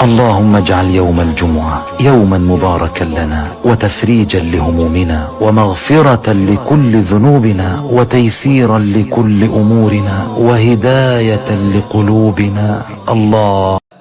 اللهم اجعل يوم الجمعة يوما مباركا لنا وتفريجا لهمومنا ومغفرة لكل ذنوبنا وتيسيرا لكل أمورنا وهداية لقلوبنا.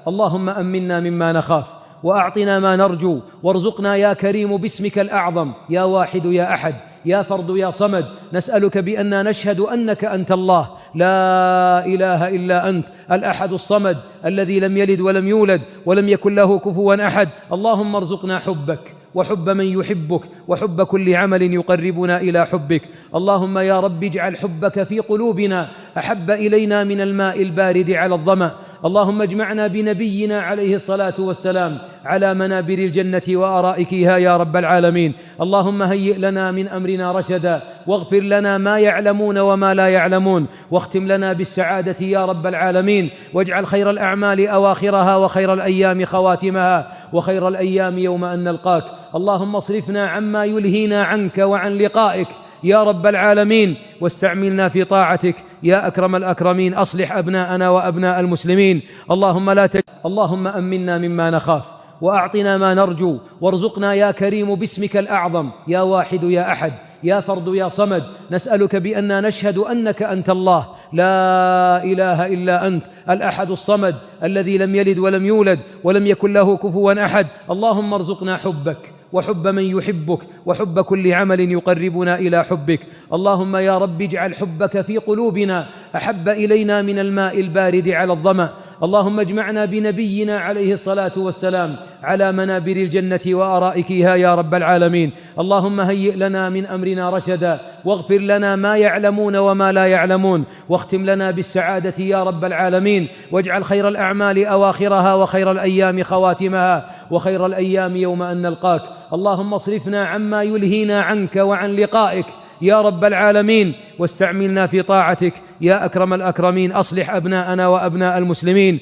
اللهم أمنا مما نخاف وأعطنا ما نرجو وارزقنا يا كريم باسمك الأعظم يا واحد يا أحد يا فرد يا صمد. نسألك بأننا نشهد أنك أنت الله لا إله إلا أنت الأحد الصمد الذي لم يلد ولم يولد ولم يكن له كفوا أحد. اللهم ارزقنا حبك وحب من يحبك وحب كل عمل يقربنا إلى حبك. اللهم يا رب اجعل حبك في قلوبنا أحب إلينا من الماء البارد على الظمأ. اللهم اجمعنا بنبينا عليه الصلاة والسلام على منابر الجنة وأرائكها يا رب العالمين. اللهم هيئ لنا من أمرنا رشدا واغفر لنا ما يعلمون وما لا يعلمون واختم لنا بالسعادة يا رب العالمين. واجعل خير الأعمال أواخرها وخير الأيام خواتمها وخير الأيام يوم أن نلقاك. اللهم اصرفنا عما يلهينا عنك وعن لقائك يا رب العالمين واستعملنا في طاعتك يا أكرم الأكرمين. أصلح أبناءنا وأبناء المسلمين. اللهم أمنا مما نخاف وأعطنا ما نرجو وارزقنا يا كريم باسمك الأعظم يا واحد يا أحد يا فرد يا صمد. نسألك بأننا نشهد أنك أنت الله لا إله إلا أنت الأحد الصمد الذي لم يلد ولم يولد ولم يكن له كفوا أحد. اللهم ارزقنا حبك وحب من يحبك وحب كل عمل يقربنا إلى حبك. اللهم يا رب اجعل حبك في قلوبنا أحب إلينا من الماء البارد على الظمأ. اللهم اجمعنا بنبينا عليه الصلاة والسلام على منابر الجنة وأرائكها يا رب العالمين. اللهم هيئ لنا من أمرنا رشدا واغفر لنا ما يعلمون وما لا يعلمون واختم لنا بالسعادة يا رب العالمين. واجعل خير الأعمال أواخرها وخير الأيام خواتمها وخير الأيام يوم أن نلقاك. اللهم اصرفنا عما يلهينا عنك وعن لقائك يا رب العالمين واستعملنا في طاعتك يا أكرم الأكرمين. أصلح أبناءنا وأبناء المسلمين.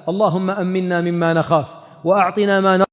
اللهم أمنا مما نخاف وأعطنا ما